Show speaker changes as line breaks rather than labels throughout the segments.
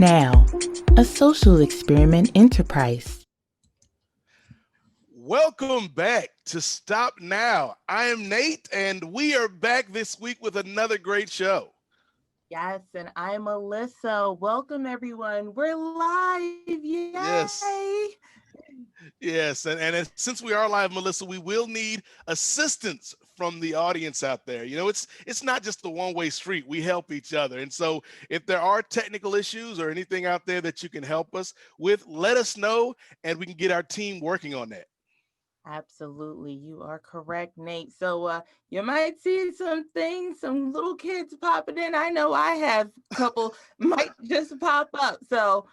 Now, a social experiment enterprise.
Welcome back to Stop Now. I am Nate, and we are back this week with another great show.
Yes, and I'm Melissa. Welcome, everyone. We're live.
Yes.
Yay!
Yes, and since we are live, Melissa, we will need assistance from the audience out there. You know, it's not just a one-way street. We help each other. And so if there are technical issues or anything out there that you can help us with, let us know and we can get our team working on that.
Absolutely. You are correct, Nate. So you might see some things, some little kids popping in. I know I have a couple might just pop up. So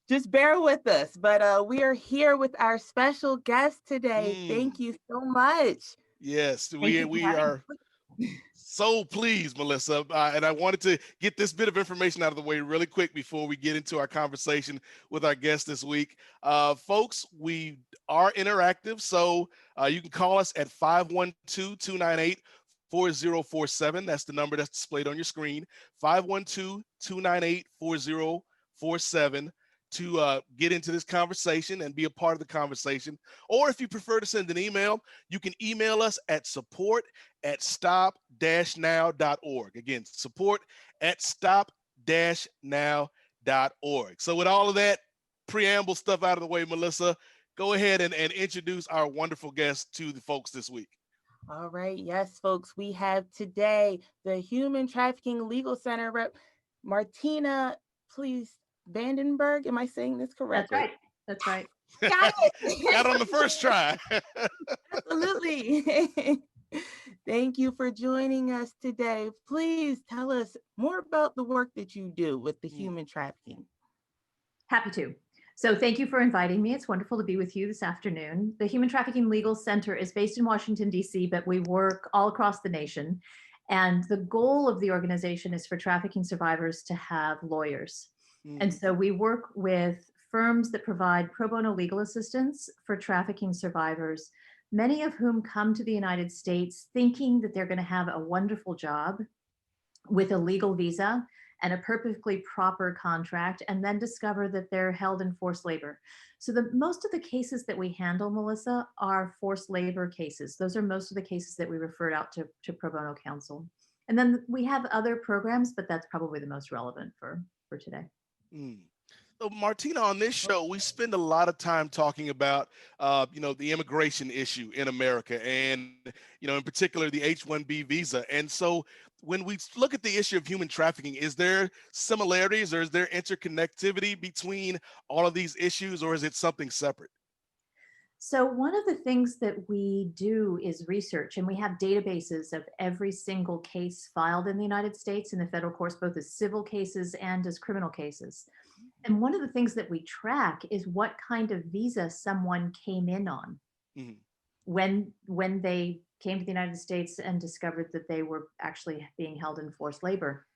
just bear with us. But we are here with our special guest today. Thank you so much.
Yes,
Thank you for
we
having
are so pleased, Melissa. And I wanted to get this bit of information out of the way really quick before we get into our conversation with our guest this week. Folks, we are interactive, so you can call us at 512-298-4047. That's the number that's displayed on your screen, 512-298-4047. To get into this conversation and be a part of the conversation. Or if you prefer to send an email, you can email us at support@stop-now.org. Again, support@stop-now.org. So with all of that preamble stuff out of the way, Melissa, go ahead and introduce our wonderful guest to the folks this week.
All right. Yes, folks, we have today the Human Trafficking Legal Center rep, Martina, please. Vandenberg, am I saying this correctly?
That's right.
Got it.
Got on the first try.
Absolutely. Thank you for joining us today. Please tell us more about the work that you do with the human trafficking.
Happy to. So thank you for inviting me. It's wonderful to be with you this afternoon. The Human Trafficking Legal Center is based in Washington, D.C., but we work all across the nation. And the goal of the organization is for trafficking survivors to have lawyers. And so we work with firms that provide pro bono legal assistance for trafficking survivors, many of whom come to the United States thinking that they're going to have a wonderful job with a legal visa and a perfectly proper contract, and then discover that they're held in forced labor. So most of the cases that we handle, Melissa, are forced labor cases. Those are most of the cases that we referred out to pro bono counsel. And then we have other programs, but that's probably the most relevant for today.
So Martina, on this show, we spend a lot of time talking about, the immigration issue in America and, in particular, the H-1B visa. And so when we look at the issue of human trafficking, is there similarities or is there interconnectivity between all of these issues, or is it something separate?
So one of the things that we do is research, and we have databases of every single case filed in the United States in the federal courts, both as civil cases and as criminal cases. And one of the things that we track is what kind of visa someone came in on when they came to the United States and discovered that they were actually being held in forced labor.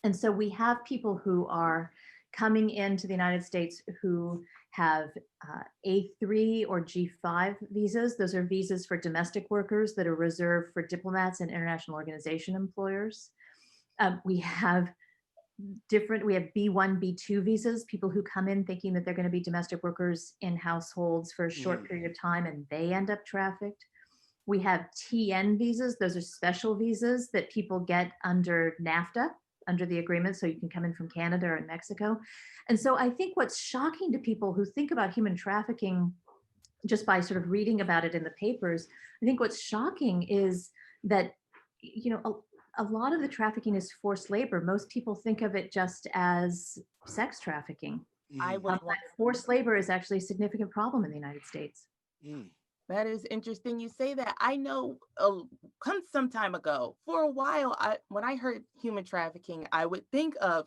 And so we have people who are coming into the United States who have A3 or G5 visas. Those are visas for domestic workers that are reserved for diplomats and international organization employers. We have B1, B2 visas, people who come in thinking that they're going to be domestic workers in households for a short period of time and they end up trafficked. We have TN visas. Those are special visas that people get under NAFTA, under the agreement, so you can come in from Canada or Mexico. And so I think what's shocking to people who think about human trafficking just by sort of reading about it in the papers, I think what's shocking is that, a lot of the trafficking is forced labor. Most people think of it just as sex trafficking. Forced labor is actually a significant problem in the United States.
That is interesting you say that. I know some time ago, for a while, when I heard human trafficking, I would think of,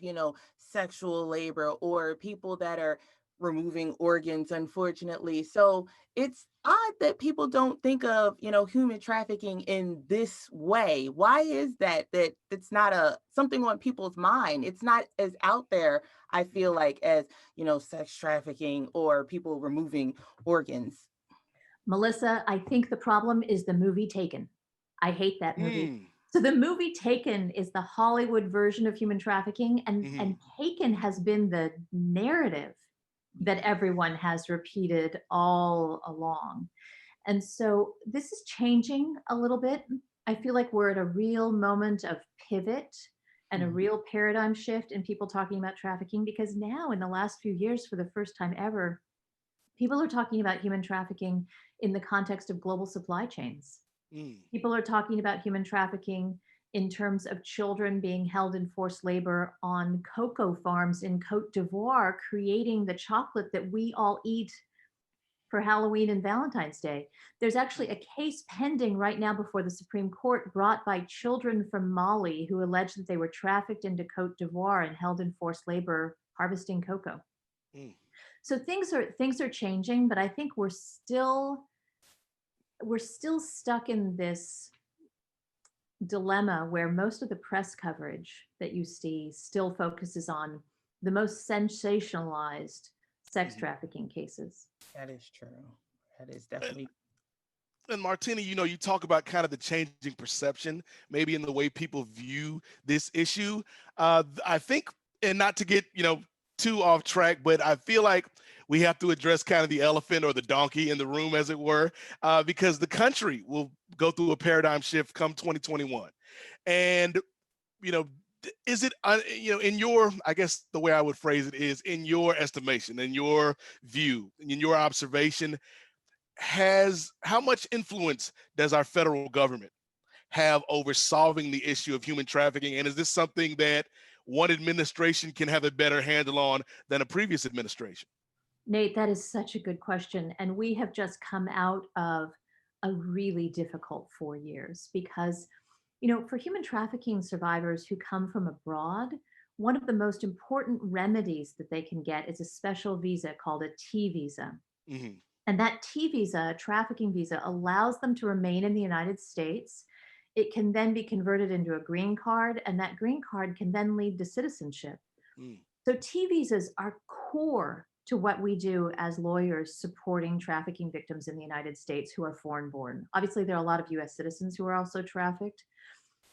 sexual labor or people that are removing organs, unfortunately. So it's odd that people don't think of, human trafficking in this way. Why is that it's not something on people's mind? It's not as out there, I feel like, as, sex trafficking or people removing organs.
Melissa, I think the problem is the movie Taken. I hate that movie. So the movie Taken is the Hollywood version of human trafficking, and Taken has been the narrative that everyone has repeated all along. And so this is changing a little bit. I feel like we're at a real moment of pivot and a real paradigm shift in people talking about trafficking, because now in the last few years, for the first time ever, people are talking about human trafficking in the context of global supply chains. People are talking about human trafficking in terms of children being held in forced labor on cocoa farms in Cote d'Ivoire, creating the chocolate that we all eat for Halloween and Valentine's Day. There's actually a case pending right now before the Supreme Court brought by children from Mali who allege that they were trafficked into Cote d'Ivoire and held in forced labor harvesting cocoa. So things are changing, but I think we're still stuck in this dilemma where most of the press coverage that you see still focuses on the most sensationalized sex trafficking cases.
That is true. That is definitely.
And Martina, you talk about kind of the changing perception, maybe in the way people view this issue. I think, and not to get, too off track, but I feel like we have to address kind of the elephant or the donkey in the room, as it were, because the country will go through a paradigm shift come 2021. And, is it, in your, I guess the way I would phrase it is, in your estimation, in your view, in your observation, how much influence does our federal government have over solving the issue of human trafficking? And is this something that one administration can have a better handle on than a previous administration?
Nate, that is such a good question. And we have just come out of a really difficult 4 years because, for human trafficking survivors who come from abroad, one of the most important remedies that they can get is a special visa called a T visa. And that T visa, trafficking visa, allows them to remain in the United States. It can then be converted into a green card, and that green card can then lead to citizenship. So T visas are core to what we do as lawyers supporting trafficking victims in the United States who are foreign born. Obviously, there are a lot of US citizens who are also trafficked.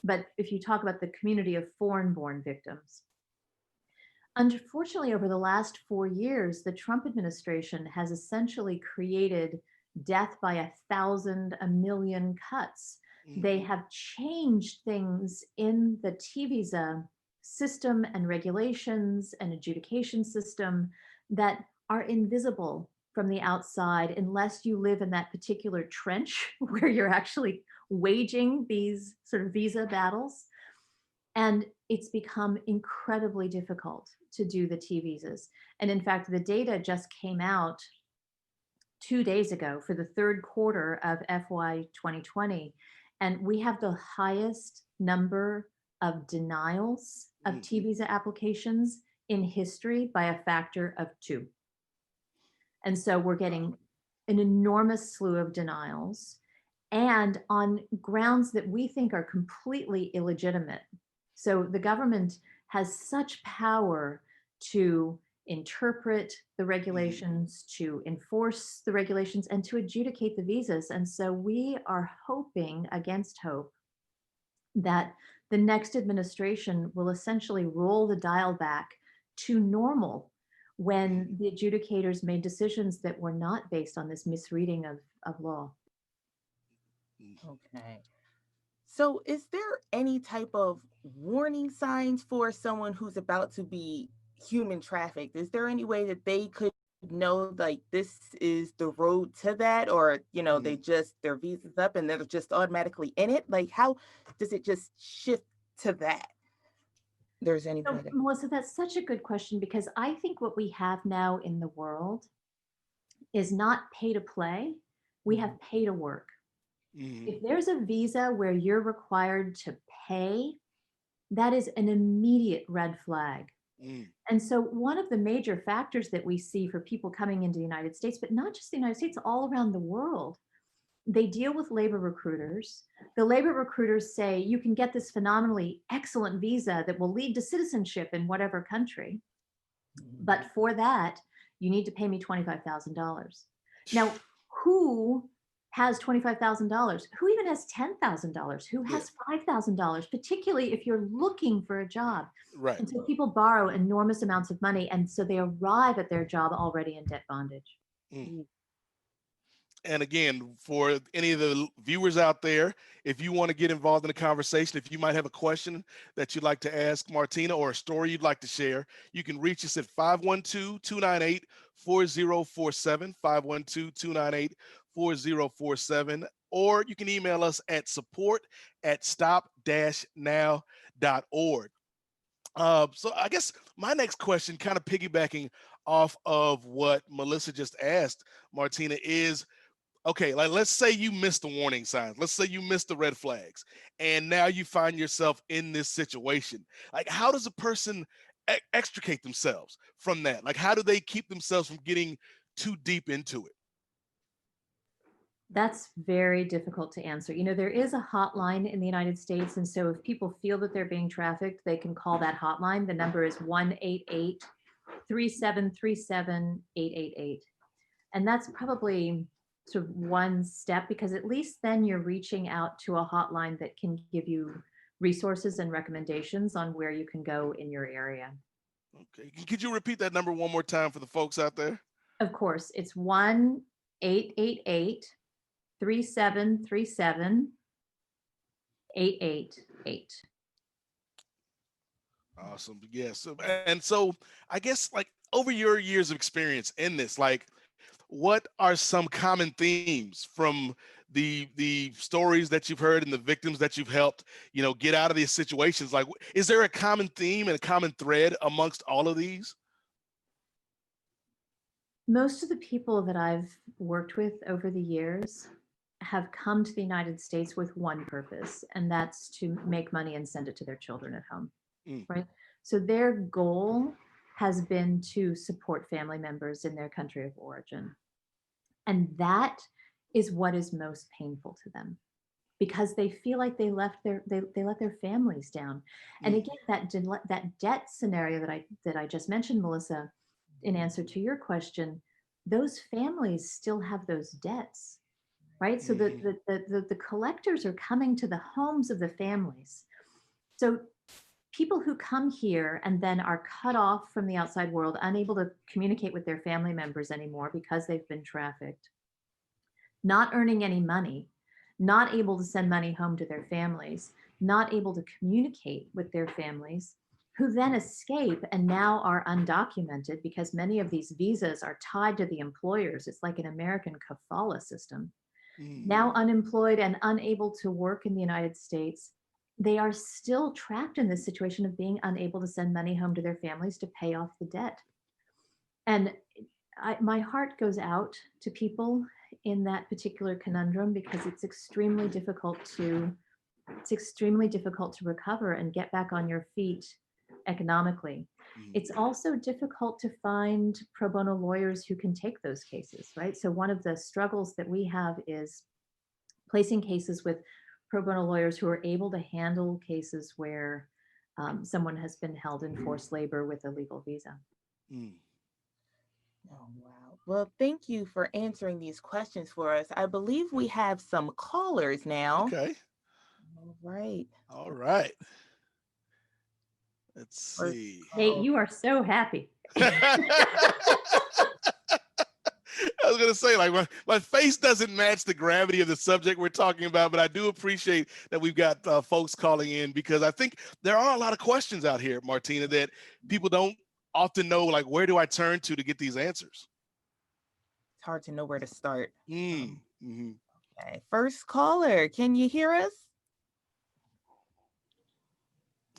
But if you talk about the community of foreign born victims, unfortunately, over the last 4 years, the Trump administration has essentially created death by 1,000, 1 million cuts. They have changed things in the T visa system and regulations and adjudication system that are invisible from the outside unless you live in that particular trench where you're actually waging these sort of visa battles. And it's become incredibly difficult to do the T visas. And in fact, the data just came out 2 days ago for the third quarter of FY 2020. And we have the highest number of denials of T visa applications in history by a factor of 2. And so we're getting an enormous slew of denials and on grounds that we think are completely illegitimate. So the government has such power to interpret the regulations, to enforce the regulations, and to adjudicate the visas. And so we are hoping against hope that the next administration will essentially roll the dial back to normal when the adjudicators made decisions that were not based on this misreading of law.
Okay. So is there any type of warning signs for someone who's about to be human trafficked? Is there any way that they could know like this is the road to that, or they just their visa's up and they're just automatically in it? Like how does it just shift to that? There's any way that...
Melissa, that's such a good question because I think what we have now in the world is not pay to play, we have pay to work. If there's a visa where you're required to pay, that is an immediate red flag. And so one of the major factors that we see for people coming into the United States, but not just the United States, all around the world, they deal with labor recruiters. The labor recruiters say, you can get this phenomenally excellent visa that will lead to citizenship in whatever country. But for that, you need to pay me $25,000. Now, who has $25,000? Who even has $10,000? Who
Yeah.
has $5,000? Particularly if you're looking for a job.
Right.
And so people borrow enormous amounts of money, and so they arrive at their job already in debt bondage.
Mm. And again, for any of the viewers out there, if you want to get involved in the conversation, if you might have a question that you'd like to ask Martina or a story you'd like to share, you can reach us at 512-298-4047, 512-298-4047, or you can email us at support@stop-now.org. So I guess my next question, kind of piggybacking off of what Melissa just asked, Martina, is okay, like let's say you missed the warning signs. Let's say you missed the red flags, and now you find yourself in this situation. Like, how does a person extricate themselves from that? Like, how do they keep themselves from getting too deep into it?
That's very difficult to answer. There is a hotline in the United States. And so if people feel that they're being trafficked, they can call that hotline. The number is 1-888-3737-888. And that's probably sort of one step, because at least then you're reaching out to a hotline that can give you resources and recommendations on where you can go in your area.
Okay, could you repeat that number one more time for the folks out there?
Of course, it's 1-888-3737-888.
Awesome. Yes. And so I guess like over your years of experience in this, like what are some common themes from the stories that you've heard and the victims that you've helped, get out of these situations? Like, is there a common theme and a common thread amongst all of these?
Most of the people that I've worked with over the years have come to the United States with one purpose, and that's to make money and send it to their children at home, right? So their goal has been to support family members in their country of origin. And that is what is most painful to them, because they feel like they let their families down. And again, that debt scenario that I just mentioned, Melissa, in answer to your question, those families still have those debts, right? So the collectors are coming to the homes of the families. So people who come here and then are cut off from the outside world, unable to communicate with their family members anymore because they've been trafficked, not earning any money, not able to send money home to their families, not able to communicate with their families, who then escape and now are undocumented because many of these visas are tied to the employers. It's like an American kafala system. Now unemployed and unable to work in the United States, they are still trapped in this situation of being unable to send money home to their families to pay off the debt. And my heart goes out to people in that particular conundrum, because it's extremely difficult to recover and get back on your feet economically. It's also difficult to find pro bono lawyers who can take those cases, right? So one of the struggles that we have is placing cases with pro bono lawyers who are able to handle cases where someone has been held in forced labor with a legal visa.
Oh, wow. Well, thank you for answering these questions for us. I believe we have some callers now.
Okay.
All right.
All right. Let's see.
Nate, you are so happy.
I was going to say, like, my face doesn't match the gravity of the subject we're talking about, but I do appreciate that we've got folks calling in, because I think there are a lot of questions out here, Martina, that people don't often know, like, where do I turn to get these answers?
It's hard to know where to start.
Okay.
First caller, can you hear us?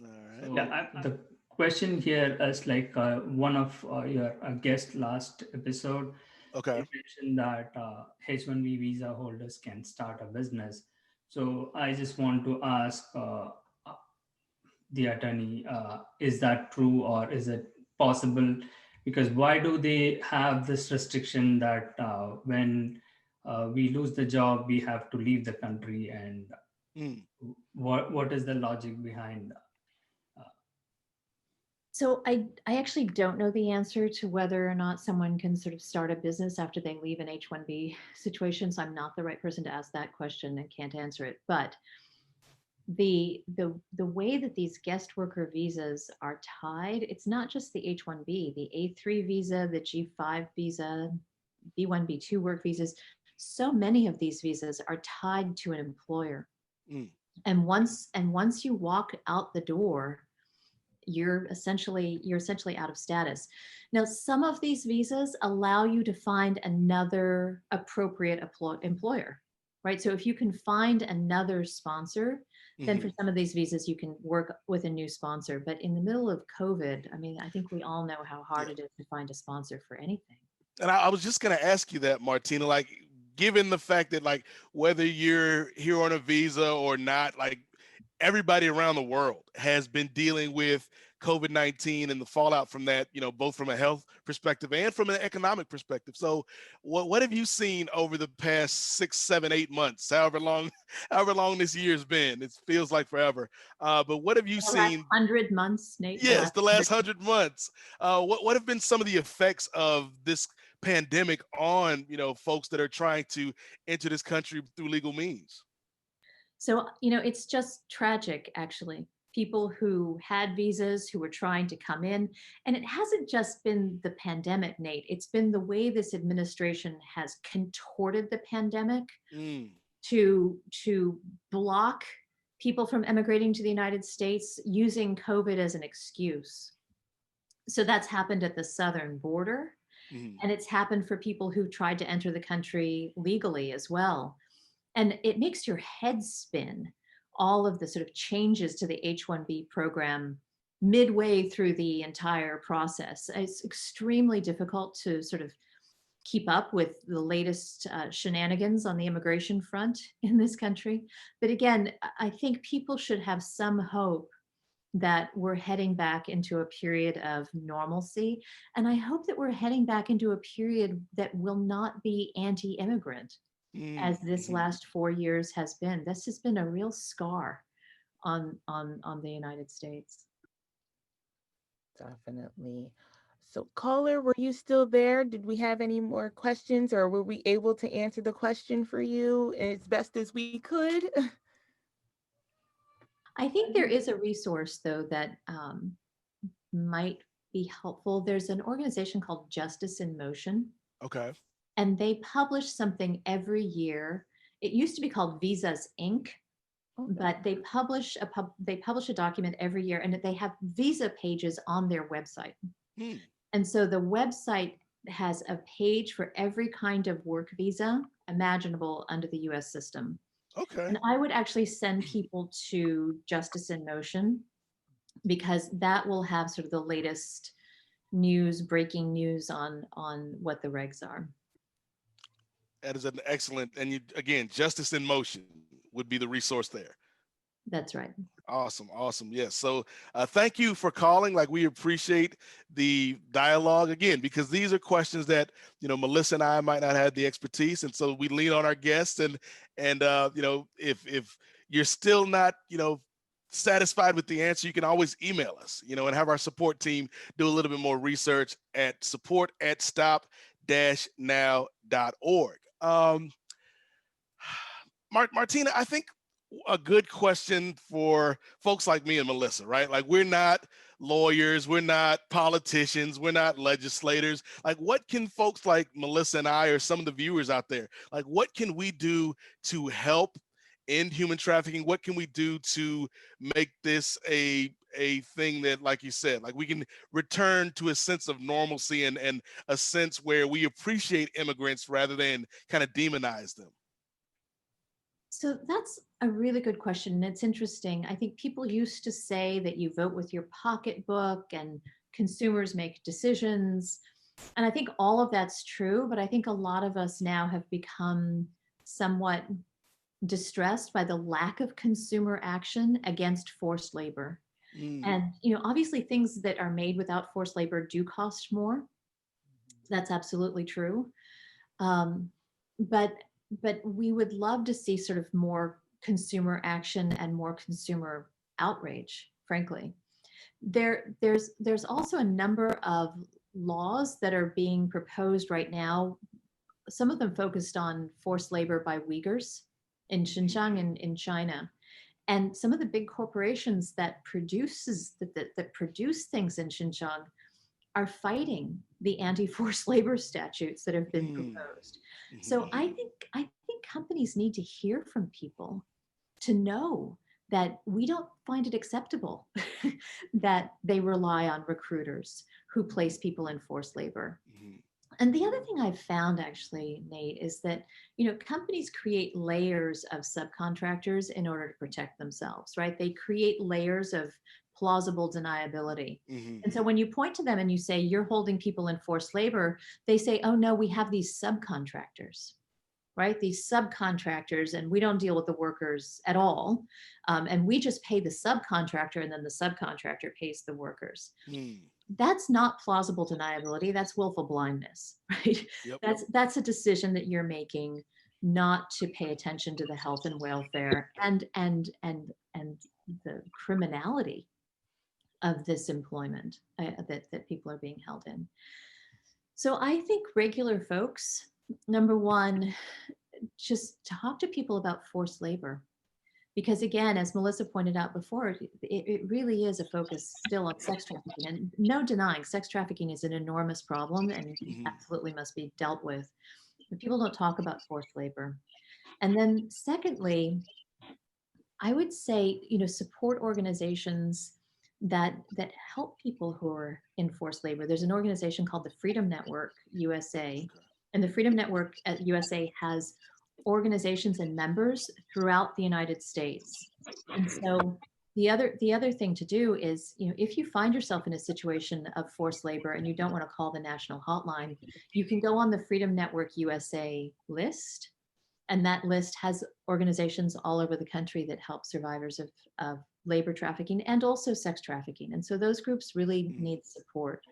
All right.
So the question here is like one of your guest last episode.
Okay.
You mentioned that H-1B visa holders can start a business. So I just want to ask the attorney, is that true, or is it possible? Because why do they have this restriction that when we lose the job, we have to leave the country? And what is the logic behind
So I actually don't know the answer to whether or not someone can sort of start a business after they leave an H-1B situation. So I'm not the right person to ask that question and can't answer it. But the way that these guest worker visas are tied, it's not just the H-1B, the A3 visa, the G5 visa, B1, B2 work visas. So many of these visas are tied to an employer.
Mm.
And once you walk out the door, you're essentially out of status. Now, some of these visas allow you to find another appropriate employer, right? So if you can find another sponsor, then for some of these visas, you can work with a new sponsor. But in the middle of COVID, I mean, I think we all know how hard
Yeah.
it is to find a sponsor for anything.
And I was just going to ask you that, Martina, like, given the fact that, like, whether you're here on a visa or not, like, everybody around the world has been dealing with COVID-19 and the fallout from that, both from a health perspective and from an economic perspective. So what have you seen over the past 6, 7, 8 months, however long, however long this year's been? It feels like forever. But what have you
The last
seen?
100 months, Nate.
Yes, the last 100 months. What have been some of the effects of this pandemic on, folks that are trying to enter this country through legal means?
So, it's just tragic, actually. People who had visas, who were trying to come in. And it hasn't just been the pandemic, Nate. It's been the way this administration has contorted the pandemic
Mm.
to block people from emigrating to the United States using COVID as an excuse. So that's happened at the southern border.
Mm.
And it's happened for people who tried to enter the country legally as well. And it makes your head spin, all of the sort of changes to the H-1B program midway through the entire process. It's extremely difficult to sort of keep up with the latest shenanigans on the immigration front in this country. But again, I think people should have some hope that we're heading back into a period of normalcy. And I hope that we're heading back into a period that will not be anti-immigrant, as this
Mm-hmm.
last 4 years has been. This has been a real scar on the United States.
Definitely. So, caller, were you still there? Did we have any more questions, or were we able to answer the question for you as best as we could?
I think there is a resource, though, that might be helpful. There's an organization called Justice in Motion,
Okay.
and they publish something every year. It used to be called Visas Inc., but they publish a document every year, and they have visa pages on their website.
Hmm.
And so the website has a page for every kind of work visa imaginable under the US system.
Okay.
And I would actually send people to Justice in Motion, because that will have sort of the latest breaking news on what the regs are.
That is an excellent, and again, Justice in Motion would be the resource there.
That's right.
Awesome. Yes. So thank you for calling. Like, we appreciate the dialogue again, because these are questions that, Melissa and I might not have the expertise. And so we lean on our guests, and if you're still not, satisfied with the answer, you can always email us, and have our support team do a little bit more research at support@stop-now.org. Martina, I think a good question for folks like me and Melissa, right? Like, we're not lawyers, we're not politicians, we're not legislators. Like, what can folks like Melissa and I, or some of the viewers out there, like, what can we do to help end human trafficking? What can we do to make this a thing that, like you said, like, we can return to a sense of normalcy and a sense where we appreciate immigrants rather than kind of demonize them?
So that's a really good question. And it's interesting. I think people used to say that you vote with your pocketbook and consumers make decisions. And I think all of that's true, but I think a lot of us now have become somewhat distressed by the lack of consumer action against forced labor.
Mm.
And, obviously things that are made without forced labor do cost more. That's absolutely true. But we would love to see sort of more consumer action and more consumer outrage, frankly. There's also a number of laws that are being proposed right now. Some of them focused on forced labor by Uyghurs in Xinjiang in China. And some of the big corporations that produce things in Xinjiang are fighting the anti-forced labor statutes that have been proposed. So I think companies need to hear from people to know that we don't find it acceptable that they rely on recruiters who place people in forced labor. And the other thing I've found actually, Nate, is that, companies create layers of subcontractors in order to protect themselves, right? They create layers of plausible deniability. And so when you point to them and you say, you're holding people in forced labor, they say, oh no, we have these subcontractors, right? These subcontractors, and we don't deal with the workers at all. And we just pay the subcontractor, and then the subcontractor pays the workers. That's not plausible deniability. That's willful blindness, right? That's a decision that you're making not to pay attention to the health and welfare and the criminality of this employment that people are being held in. So I think regular folks, number one, just talk to people about forced labor. Because again, as Melissa pointed out before, it really is a focus still on sex trafficking. And no denying, sex trafficking is an enormous problem and absolutely must be dealt with. But people don't talk about forced labor. And then secondly, I would say, support organizations that help people who are in forced labor. There's an organization called the Freedom Network USA. And the Freedom Network at USA has organizations and members throughout the United States. And so the other thing to do is, if you find yourself in a situation of forced labor and you don't want to call the national hotline, you can go on the Freedom Network USA list. And that list has organizations all over the country that help survivors of labor trafficking and also sex trafficking. And so those groups really need support.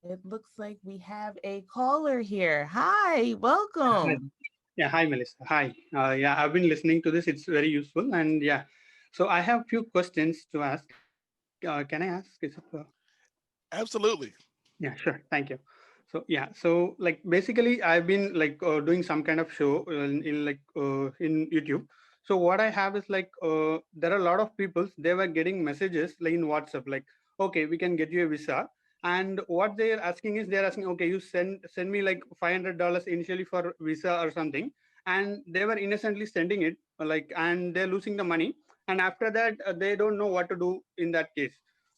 It looks like we have a caller here. Hi, welcome.
Yeah, hi, Melissa. Hi. Yeah, I've been listening to this. It's very useful. And yeah, so I have a few questions to ask. Can I ask?
Absolutely.
Yeah, sure. Thank you. So yeah, so like basically I've been like doing some kind of show in YouTube. So what I have is like there are a lot of people, they were getting messages like in WhatsApp, like, okay, we can get you a visa. And what they're asking is they're asking, okay, you send me like $500 initially for visa or something. And they were innocently sending it and they're losing the money. And after that, they don't know what to do in that case.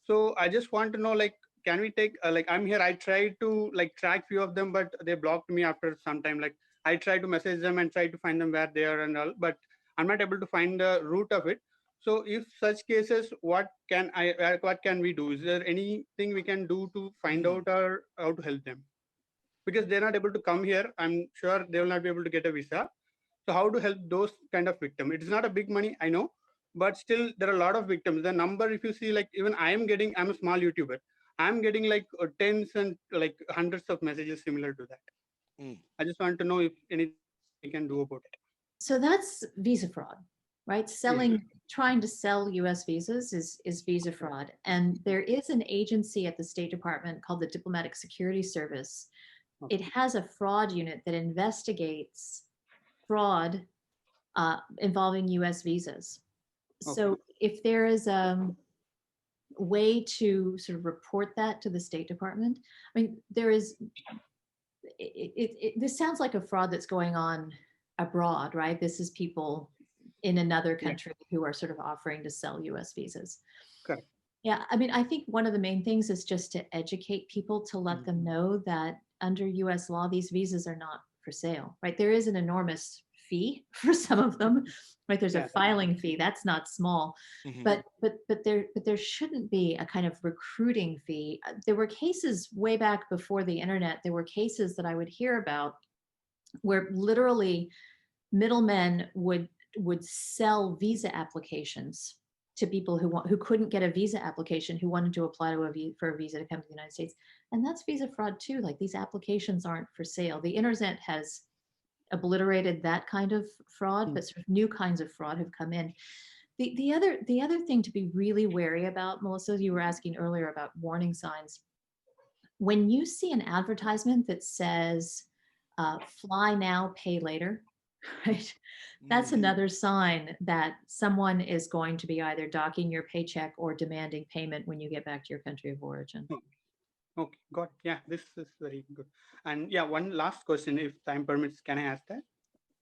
So I just want to know, like, can we take I'm here, I tried to like track few of them, but they blocked me after some time. Like I tried to message them and try to find them where they are and all, but I'm not able to find the root of it. So if such cases, what can we do? Is there anything we can do to find out or how to help them? Because they're not able to come here, I'm sure they will not be able to get a visa. So how to help those kind of victims? It is not a big money, I know, but still there are a lot of victims. The number, if you see, like even I'm a small YouTuber, I'm getting like tens and like hundreds of messages similar to that. I just want to know if anything we can do about it.
So that's visa fraud, right? Trying to sell US visas is visa fraud. And there is an agency at the State Department called the Diplomatic Security Service. It has a fraud unit that investigates fraud involving US visas. So if there is a way to sort of report that to the State Department, I mean, this sounds like a fraud that's going on abroad, right? This is people in another country who are sort of offering to sell US visas.
Correct.
Yeah, I mean, I think one of the main things is just to educate people, to let them know that under US law, these visas are not for sale, right? There is an enormous fee for some of them, right? There's a filing fee, that's not small, but there shouldn't be a kind of recruiting fee. There were cases way back before the internet, there were cases that I would hear about where literally middlemen would sell visa applications to people who couldn't get a visa application, who wanted to apply for a visa to come to the United States. And that's visa fraud too. Like, these applications aren't for sale. The internet has obliterated that kind of fraud, but sort of new kinds of fraud have come in. The other thing to be really wary about, Melissa, you were asking earlier about warning signs. When you see an advertisement that says, fly now, pay later, right? That's
Mhm.
another sign that someone is going to be either docking your paycheck or demanding payment when you get back to your country of origin.
Okay, got it. Yeah, this is very good. And yeah, one last question, if time permits, can I ask that?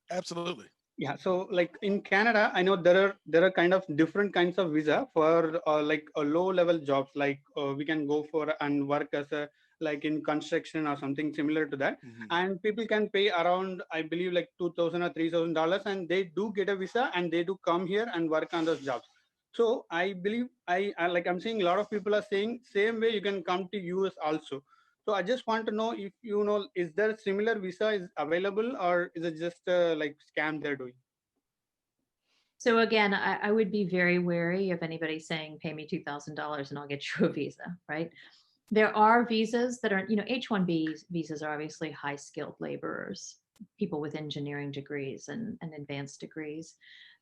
Absolutely.
Yeah, so like in Canada, I know there are kind of different kinds of visa for like a low level jobs. Like we can go for and work as a like in construction or something similar to that,
Mhm.
and people can pay around, I believe, like $2,000 or $3,000, and they do get a visa and they do come here and work on those jobs. So I believe I like I'm seeing a lot of people are saying same way you can come to US also. So I just want to know if you know, is there similar visa is available, or is it just like scam they're doing?
So again, I would be very wary of anybody saying, pay me $2,000 and I'll get you a visa, right? There are visas that are, H-1B visas are obviously high skilled laborers, people with engineering degrees and advanced degrees.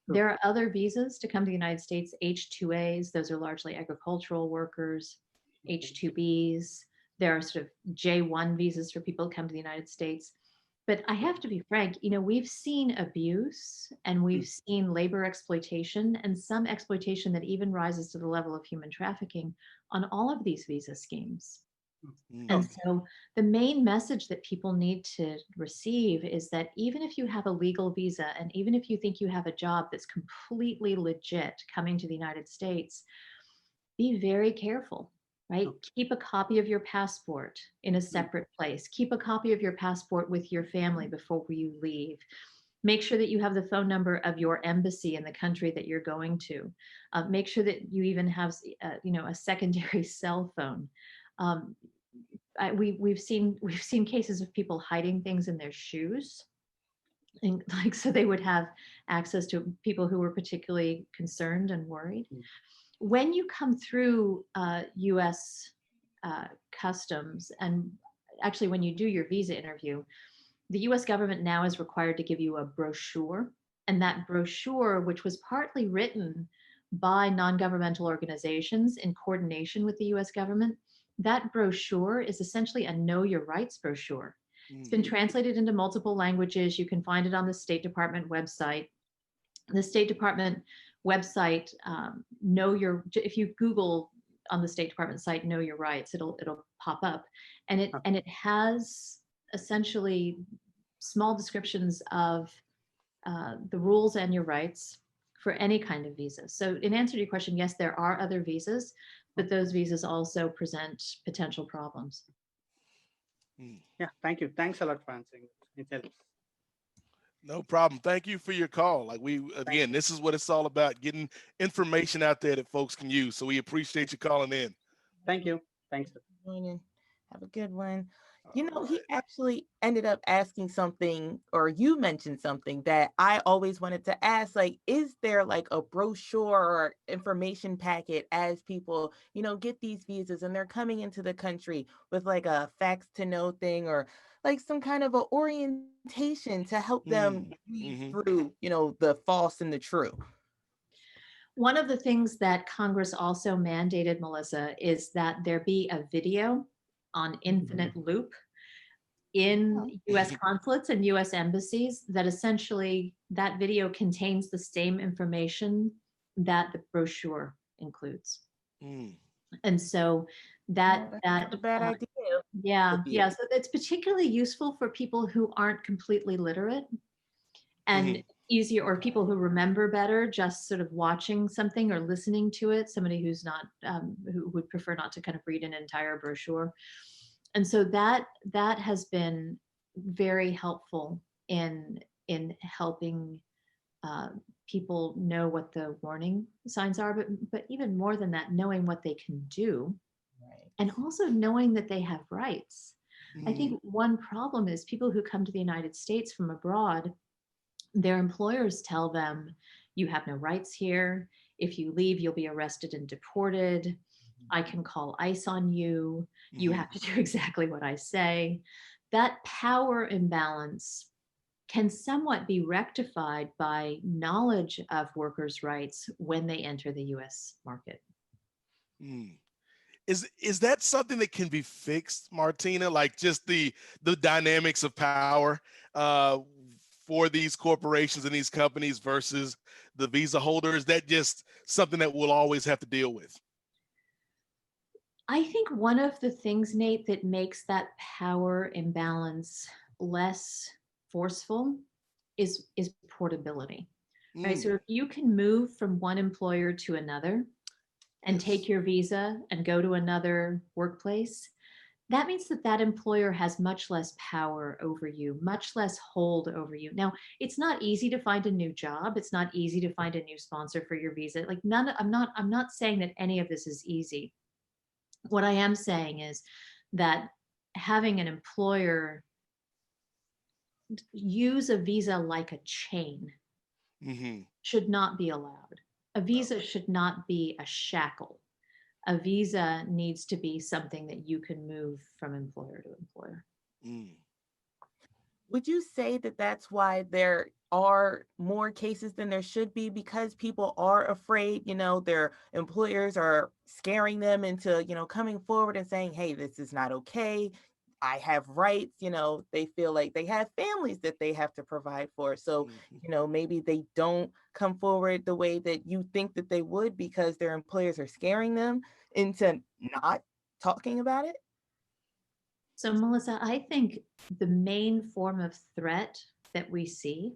True.
There are other visas to come to the United States, H-2As, those are largely agricultural workers, H-2Bs. There are sort of J-1 visas for people who come to the United States. But I have to be frank, we've seen abuse and we've seen labor exploitation and some exploitation that even rises to the level of human trafficking on all of these visa schemes.
Mhm.
And so the main message that people need to receive is that even if you have a legal visa and even if you think you have a job that's completely legit coming to the United States, be very careful, right? Keep a copy of your passport in a separate place. Keep a copy of your passport with your family before you leave. Make sure that you have the phone number of your embassy in the country that you're going to. Make sure that you even have, a secondary cell phone. We've seen cases of people hiding things in their shoes, and like so they would have access to people who were particularly concerned and worried. When you come through U.S. Customs, and actually when you do your visa interview, the U.S. government now is required to give you a brochure, and that brochure, which was partly written by non-governmental organizations in coordination with the U.S. government, that brochure is essentially a know your rights brochure. It's been translated into multiple languages. You can find it on the State Department website. The State Department website, if you Google on the State Department site, know your rights, it'll pop up. And it has essentially small descriptions of the rules and your rights for any kind of visa. So in answer to your question, yes, there are other visas, but those visas also present potential problems.
Yeah, thank you. Thanks a lot for answering. It helps.
No problem. Thank you for your call. Like again, this is what it's all about, getting information out there that folks can use. So we appreciate you calling in.
Thank you. Thanks.
Morning. Have a good one.
All
He
right.
actually ended up asking something, or you mentioned something that I always wanted to ask. Like, is there like a brochure or information packet as people, get these visas and they're coming into the country with like a facts to know thing or like some kind of a orientation to help them read through, the false and the true?
One of the things that Congress also mandated, Melissa, is that there be a video on infinite loop in US consulates and US embassies that essentially that video contains the same information that the brochure includes. And so
That's not a bad idea.
yeah. So it's particularly useful for people who aren't completely literate and easier, or people who remember better just sort of watching something or listening to it, somebody who's not who would prefer not to kind of read an entire brochure. And so that has been very helpful in helping people know what the warning signs are, but even more than that, knowing what they can do, and also knowing that they have rights. I think one problem is people who come to the United States from abroad, their employers tell them, you have no rights here. If you leave, you'll be arrested and deported. I can call ICE on you. You have to do exactly what I say. That power imbalance can somewhat be rectified by knowledge of workers' rights when they enter the US market.
Hmm. Is that something that can be fixed, Martina? Like just the dynamics of power for these corporations and these companies versus the visa holder? Is that just something that we'll always have to deal with?
I think one of the things, Nate, that makes that power imbalance less forceful is portability. Right. So if you can move from one employer to another and take your visa and go to another workplace, that means that that employer has much less power over you, much less hold over you. Now, it's not easy to find a new job. It's not easy to find a new sponsor for your visa. Like I'm not saying that any of this is easy. What I am saying is that having an employer use a visa like a chain should not be allowed. A visa should not be a shackle. A visa needs to be something that you can move from employer to employer.
Would you say that that's why there are more cases than there should be, because people are afraid, their employers are scaring them into, coming forward and saying, hey, this is not okay. I have rights, they feel like they have families that they have to provide for. So, maybe they don't come forward the way that you think that they would because their employers are scaring them into not talking about it.
So, Melissa, I think the main form of threat that we see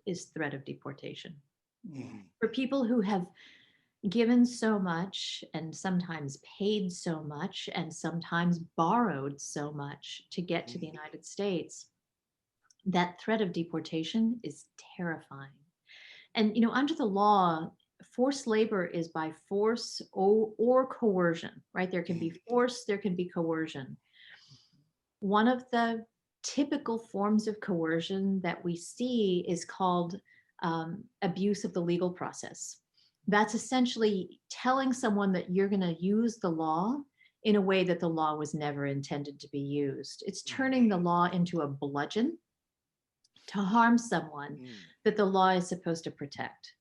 is threat of deportation. For people who have given so much and sometimes paid so much and sometimes borrowed so much to get to the United States, that threat of deportation is terrifying. And, under the law, forced labor is by force or coercion, right? There can be force, there can be coercion. One of the typical forms of coercion that we see is called abuse of the legal process. That's essentially telling someone that you're going to use the law in a way that the law was never intended to be used. It's turning the law into a bludgeon to harm someone that the law is supposed to protect.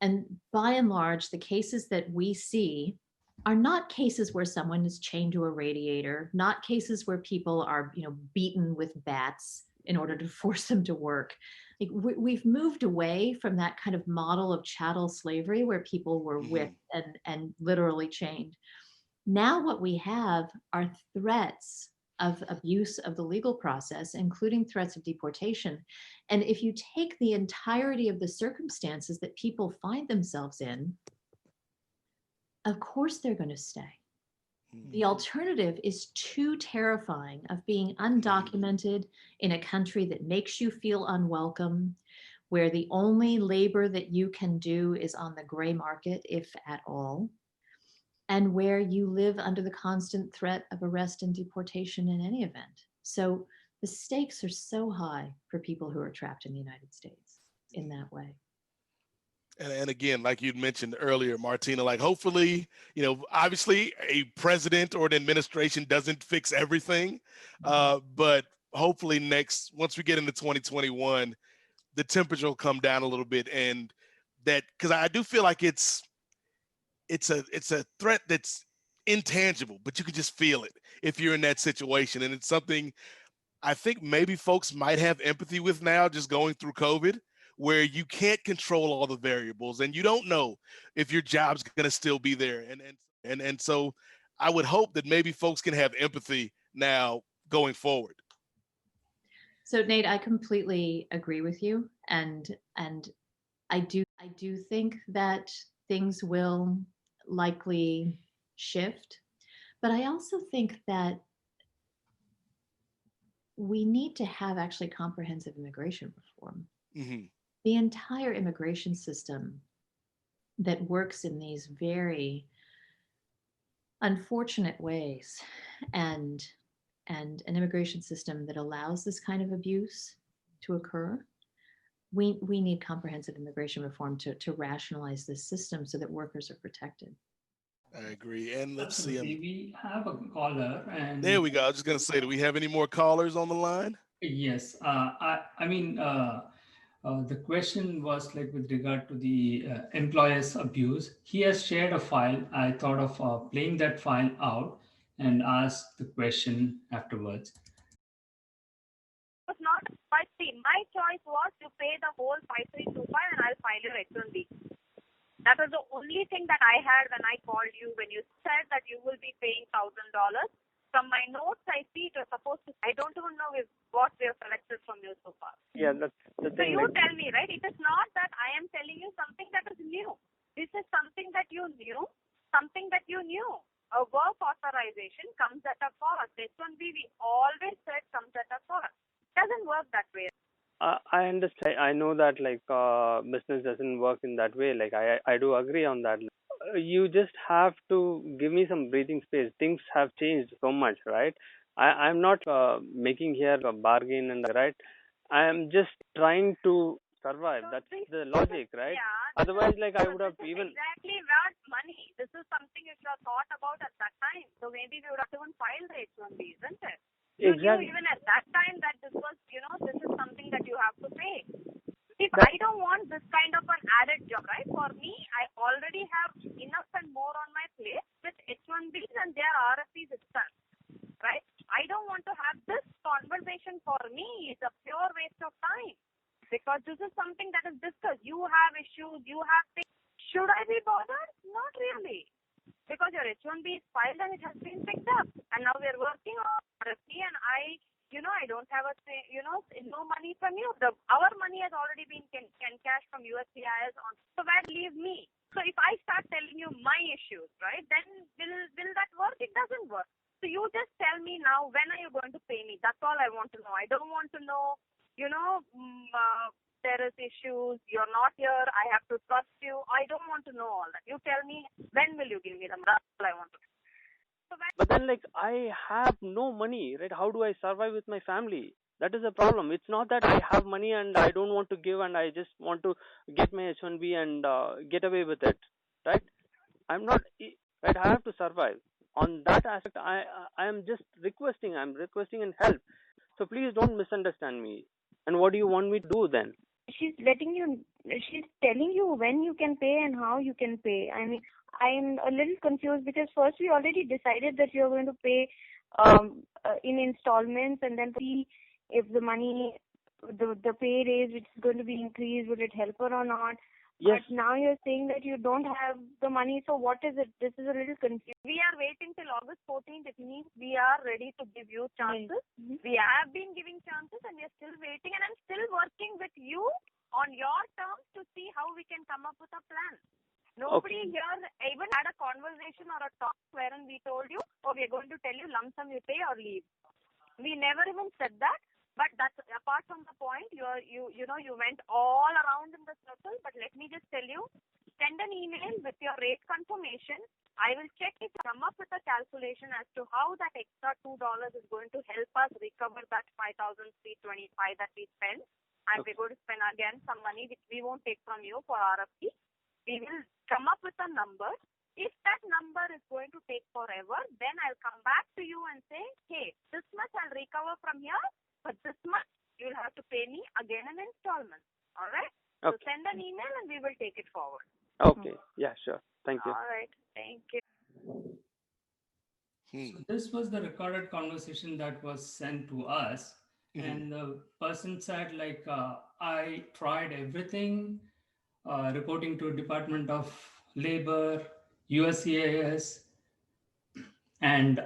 And by and large, the cases that we see are not cases where someone is chained to a radiator, not cases where people are, beaten with bats in order to force them to work. Like we've moved away from that kind of model of chattel slavery where people were whipped and literally chained. Now what we have are threats of abuse of the legal process, including threats of deportation. And if you take the entirety of the circumstances that people find themselves in, of course they're going to stay. The alternative is too terrifying of being undocumented in a country that makes you feel unwelcome, where the only labor that you can do is on the gray market, if at all, and where you live under the constant threat of arrest and deportation in any event. So the stakes are so high for people who are trapped in the United States in that way.
And again, like you'd mentioned earlier, Martina, like hopefully, obviously a president or an administration doesn't fix everything, but hopefully once we get into 2021, the temperature will come down a little bit, and that, because I do feel like it's a threat that's intangible, but you can just feel it if you're in that situation, and it's something I think maybe folks might have empathy with now, just going through COVID, where you can't control all the variables and you don't know if your job's going to still be there. And so I would hope that maybe folks can have empathy now going forward.
So Nate, I completely agree with you. And I do think that things will likely shift. But I also think that we need to have actually comprehensive immigration reform. The entire immigration system that works in these very unfortunate ways, and an immigration system that allows this kind of abuse to occur, we need comprehensive immigration reform to rationalize this system so that workers are protected.
I agree. And let's
Absolutely.
see.
We have a caller, and
There we go. I was just going to say, do we have any more callers on the line?
Yes, I mean, the question was like with regard to the employer's abuse. He has shared a file. I thought of playing that file out and ask the question afterwards.
Was not my see. My choice was to pay the whole 5325 and I'll file your H1B. That was the only thing that I had when I called you, when you said that you will be paying $1,000. From my notes, I see it was supposed to. I don't even know what we have collected from you so far.
Yeah, that's the
So
thing.
you tell me, right? It is not that I am telling you something that is new. This is something that you knew, something that you knew. A work authorization comes at a cost. H1B, we always said comes at a cost. Doesn't work that way.
I understand. I know that business doesn't work in that way. Like I do agree on that. You just have to give me some breathing space. Things have changed so much, right? I'm not making here a bargain and right. I am just trying to survive.
So
That's
this
the
is
logic, right?
yeah.
Otherwise, like I
So
would
this
have
is
even
exactly about money. This is something you should have thought about at that time. So maybe we would have even filed the H1B, isn't it? You knew
exactly.
even at that time that this was, this is something that you have to pay. If I don't want this kind of an added job, right? For me, I already have enough and more on my plate with H1Bs and their RFPs itself, right? I don't want to have this conversation. For me, it's a pure waste of time because this is something that is discussed. You have issues, you have things. Should I be bothered? Not really. Because your H1B is filed and it has been picked up. And now we are working on RFP and I don't have no money from you. Our money has already been cash from USCIS on. So where leave me? So if I start telling you my issues, right, then will that work? It doesn't work. So you just tell me now, when are you going to pay me? That's all I want to know. I don't want to know, there is issues, you're not here, I have to trust you. I don't want to know all that. You tell me, when will you give me the money? That's all I want to know. So
But then, like, I have no money, right? How do I survive with my family? That is a problem. It's not that I have money and I don't want to give and I just want to get my H1B and get away with it, right? I'm not, right? I have to survive. On that aspect, I am just requesting. I'm requesting and help. So please don't misunderstand me. And what do you want me to do then?
she's telling you when you can pay and how you can pay. I mean, I'm a little confused because first we already decided that you're going to pay in installments and then see if the money, the pay raise which is going to be increased, would it help her or not?
Yes.
But now you're saying that you don't have the money, so what is it? This is a little confused. We are waiting till August 14th. It means we are ready to give you chances. Mm-hmm. We have been giving chances and we are still waiting, and I'm still working with you on your terms to see how we can come up with a plan. Nobody here even had a conversation or a talk wherein we told you, oh, we're going to tell you lump sum you pay or leave. We never even said that. But that's apart from the point. You went all around in the circle. But let me just tell you, send an email with your rate confirmation. I will check if you come up with a calculation as to how that extra $2 is going to help us recover that 5,325 that we spent. And we're going to spend again some money which we won't take from you for RFP. We will come up with a number. If that number is going to take forever, then I'll come back to you and say, hey, this much I'll recover from here, but this much you'll have to pay me again in installments. All right? Okay. So send an email and we will take it forward.
Okay. Yeah, sure. Thank you.
All right. Thank you.
So this was the recorded conversation that was sent to us. Mm-hmm. And the person said, like, I tried everything, reporting to Department of Labor, USCIS, and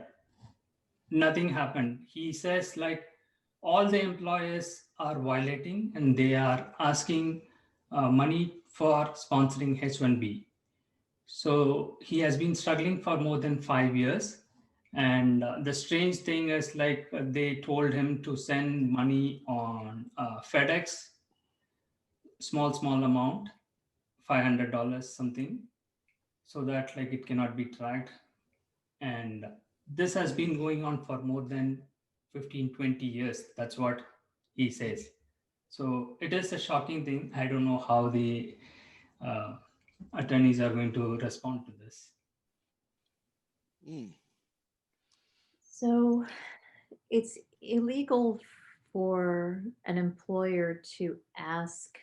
nothing happened. He says, like, all the employers are violating and they are asking money for sponsoring H1B. So he has been struggling for more than 5 years. And the strange thing is, like, they told him to send money on FedEx, small amount, $500 something, so that like it cannot be tracked. And this has been going on for more than 15-20 years. That's what he says. So it is a shocking thing. I don't know how the attorneys are going to respond to this.
So it's illegal for an employer to ask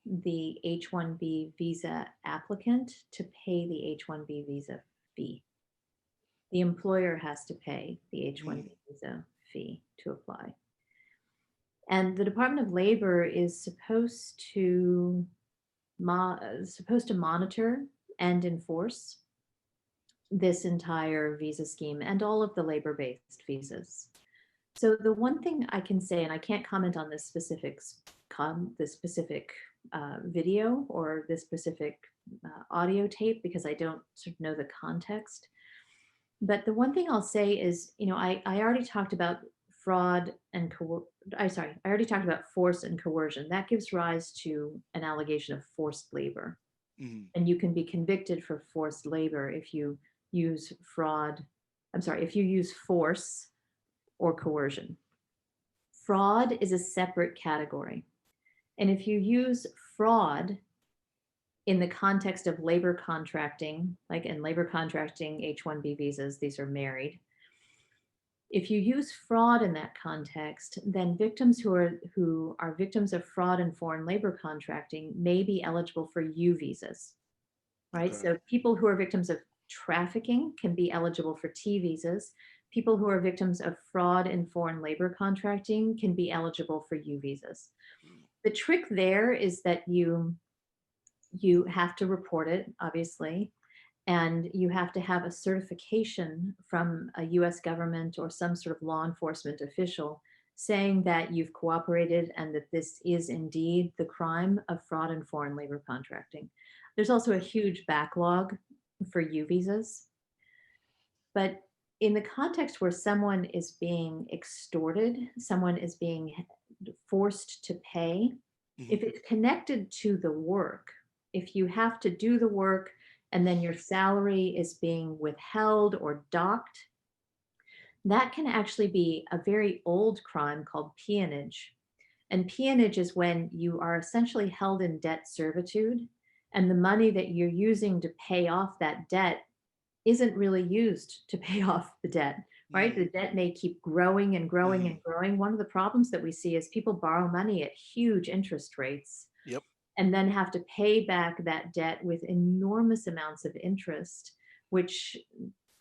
the H-1B visa applicant to pay the H-1B visa fee. The employer has to pay the H-1B visa fee to apply. And the Department of Labor is supposed to monitor and enforce this entire visa scheme and all of the labor-based visas. So the one thing I can say, and I can't comment on this specific video or this specific audio tape because I don't sort of know the context. But the one thing I'll say is, I already talked about fraud and I already talked about force and coercion. That gives rise to an allegation of forced labor. And you can be convicted for forced labor if you use if you use force or coercion. Fraud is a separate category. And if you use fraud in the context of labor contracting, like in labor contracting H-1B visas, these are married. If you use fraud in that context, then victims who are victims of fraud and foreign labor contracting may be eligible for U visas, right?
Okay.
So people who are victims of trafficking can be eligible for T visas. People who are victims of fraud and foreign labor contracting can be eligible for U visas. The trick there is that you have to report it, obviously, and you have to have a certification from a US government or some sort of law enforcement official saying that you've cooperated and that this is indeed the crime of fraud and foreign labor contracting. There's also a huge backlog for U visas. But in the context where someone is being extorted, someone is being forced to pay, if it's connected to the work, if you have to do the work and then your salary is being withheld or docked, that can actually be a very old crime called peonage. And peonage is when you are essentially held in debt servitude and the money that you're using to pay off that debt isn't really used to pay off the debt, right? The debt may keep growing and growing and growing. One of the problems that we see is people borrow money at huge interest rates.
Yep.
And then have to pay back that debt with enormous amounts of interest, which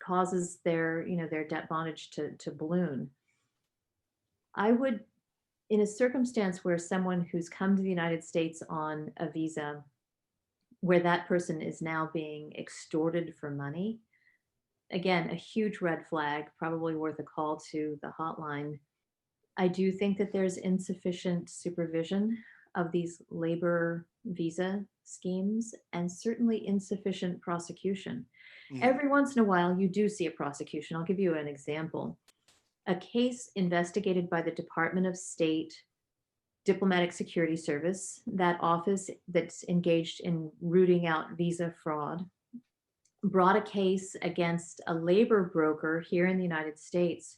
causes their debt bondage to balloon. I would, in a circumstance where someone who's come to the United States on a visa, where that person is now being extorted for money, again, a huge red flag, probably worth a call to the hotline. I do think that there's insufficient supervision of these labor visa schemes and certainly insufficient prosecution. Every once in a while, you do see a prosecution. I'll give you an example. A case investigated by the Department of State Diplomatic Security Service, that office that's engaged in rooting out visa fraud, brought a case against a labor broker here in the United States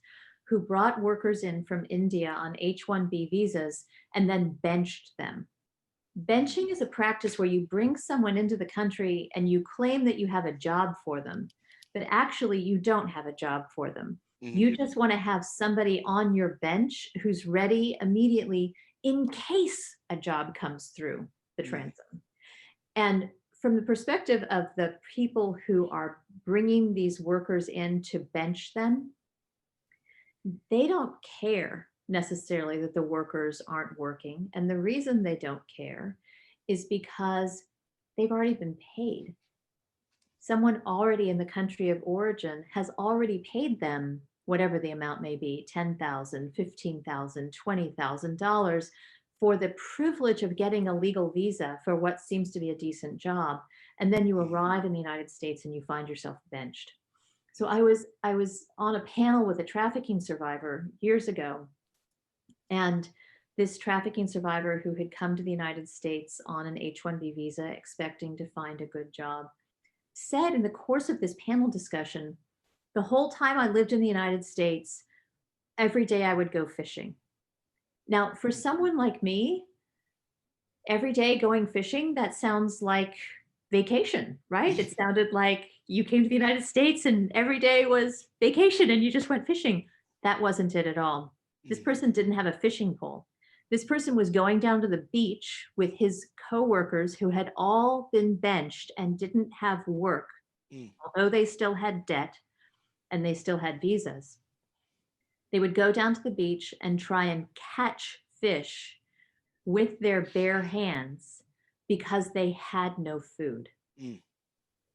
who brought workers in from India on H-1B visas and then benched them. Benching is a practice where you bring someone into the country and you claim that you have a job for them, but actually you don't have a job for them. You just want to have somebody on your bench who's ready immediately in case a job comes through the transom. And from the perspective of the people who are bringing these workers in to bench them, they don't care necessarily that the workers aren't working. And the reason they don't care is because they've already been paid. Someone already in the country of origin has already paid them whatever the amount may be, $10,000, $15,000, $20,000 for the privilege of getting a legal visa for what seems to be a decent job. And then you arrive in the United States and you find yourself benched. So I was on a panel with a trafficking survivor years ago, and this trafficking survivor who had come to the United States on an H-1B visa expecting to find a good job said in the course of this panel discussion, the whole time I lived in the United States, every day I would go fishing. Now, for someone like me, every day going fishing, that sounds like vacation, right? It sounded like you came to the United States and every day was vacation and you just went fishing. That wasn't it at all. This person didn't have a fishing pole. This person was going down to the beach with his coworkers who had all been benched and didn't have work, although they still had debt and they still had visas. They would go down to the beach and try and catch fish with their bare hands because they had no food.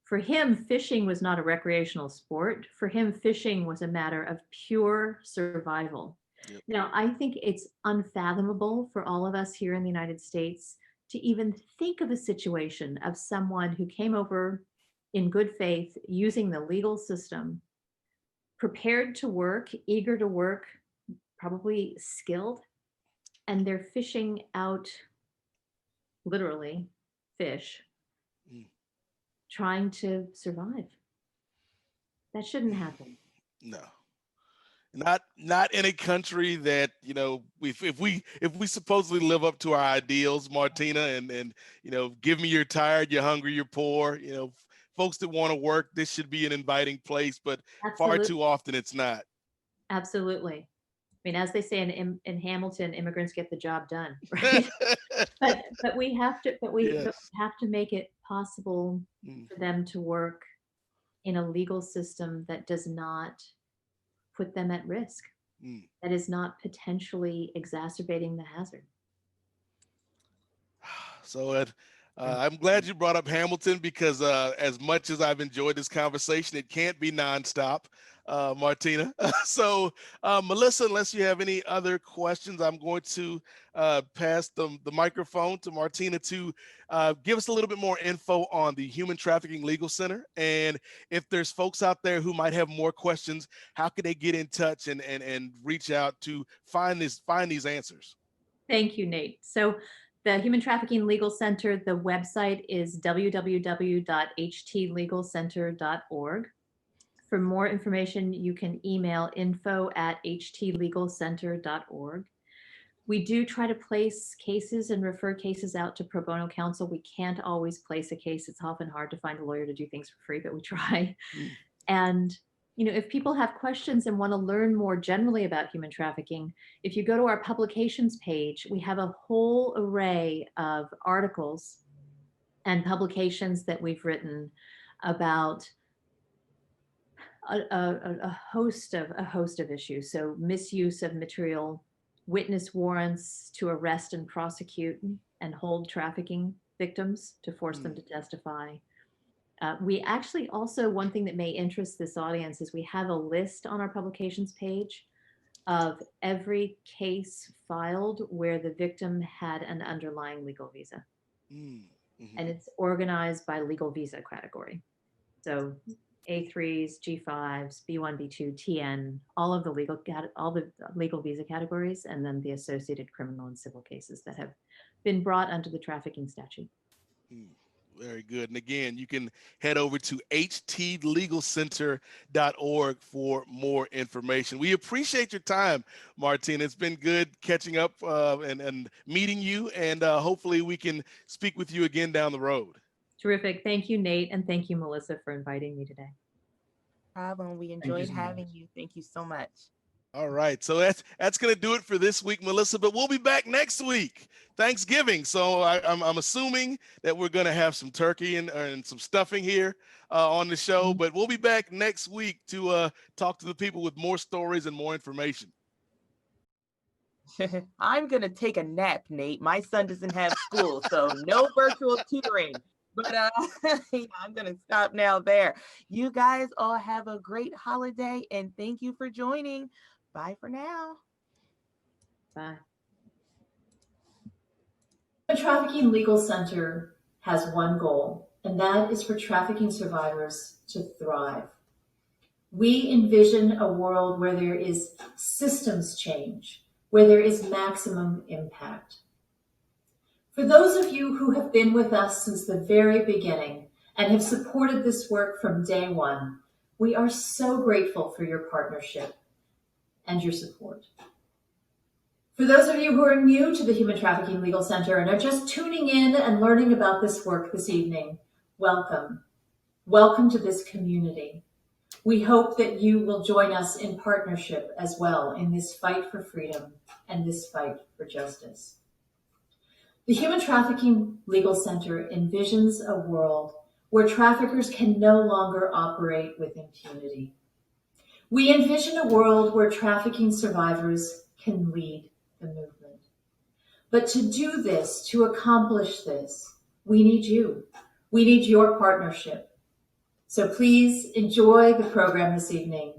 For him, fishing was not a recreational sport. For him, fishing was a matter of pure survival. Yep. Now, I think it's unfathomable for all of us here in the United States to even think of a situation of someone who came over in good faith, using the legal system, prepared to work, eager to work, probably skilled, and they're fishing out, literally, fish, trying to survive. That shouldn't happen.
No. Not in a country that, you know, if we supposedly live up to our ideals, Martina, and you know, give me you're tired, you're hungry, you're poor, you know, folks that want to work, this should be an inviting place, but far too often it's not.
Absolutely. I mean, as they say in Hamilton, immigrants get the job done, right? but we have to make it possible for them to work in a legal system that does not put them at risk, that is not potentially exacerbating the hazard.
So I'm glad you brought up Hamilton, because as much as I've enjoyed this conversation, it can't be nonstop, Martina. So Melissa, unless you have any other questions, I'm going to pass the microphone to Martina to give us a little bit more info on the Human Trafficking Legal Center. And if there's folks out there who might have more questions, how can they get in touch and reach out to find these answers?
Thank you, Nate. So the Human Trafficking Legal Center, the website is www.htlegalcenter.org. For more information, you can email info@htlegalcenter.org. We do try to place cases and refer cases out to pro bono counsel. We can't always place a case. It's often hard to find a lawyer to do things for free, but we try. And you know, if people have questions and want to learn more generally about human trafficking, if you go to our publications page, we have a whole array of articles and publications that we've written about a host of issues. So misuse of material, witness warrants to arrest and prosecute and hold trafficking victims to force them to testify. We actually also, one thing that may interest this audience is we have a list on our publications page of every case filed where the victim had an underlying legal visa. And it's organized by legal visa category. So A3s, G5s, B1, B2, TN, all the legal visa categories, and then the associated criminal and civil cases that have been brought under the trafficking statute.
Very good. And again, you can head over to htlegalcenter.org for more information. We appreciate your time, Martina. It's been good catching up and meeting you, and hopefully we can speak with you again down the road.
Terrific. Thank you, Nate. And thank you, Melissa, for inviting me today.
No problem. We enjoyed having you. Thank you so much.
All right. So that's going to do it for this week, Melissa, but we'll be back next week, Thanksgiving. So I'm assuming that we're going to have some turkey and some stuffing here on the show, but we'll be back next week to talk to the people with more stories and more information.
I'm going to take a nap, Nate. My son doesn't have school, so no virtual tutoring. But I'm going to stop now there. You guys all have a great holiday, and thank you for joining. Bye for now.
Bye. The Trafficking Legal Center has one goal, and that is for trafficking survivors to thrive. We envision a world where there is systems change, where there is maximum impact. For those of you who have been with us since the very beginning and have supported this work from day one, we are so grateful for your partnership and your support. For those of you who are new to the Human Trafficking Legal Center and are just tuning in and learning about this work this evening, welcome. Welcome to this community.
We hope that you will join us in partnership as well in this fight for freedom and this fight for justice. The Human Trafficking Legal Center envisions a world where traffickers can no longer operate with impunity. We envision a world where trafficking survivors can lead the movement. But to do this, to accomplish this, we need you. We need your partnership. So please enjoy the program this evening,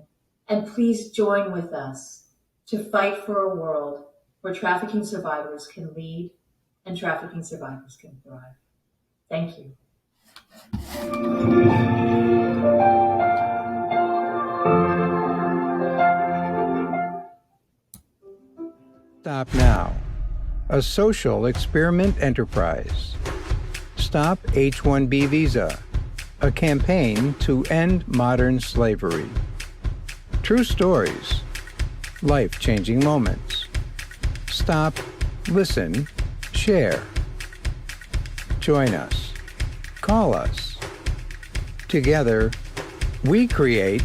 and please join with us to fight for a world where trafficking survivors can lead and trafficking survivors can thrive. Thank you.
Stop Now, a social experiment enterprise. Stop H-1B Visa, a campaign to end modern slavery. True stories, life-changing moments. Stop, listen, share. Join us. Call us. Together, we create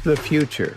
the future.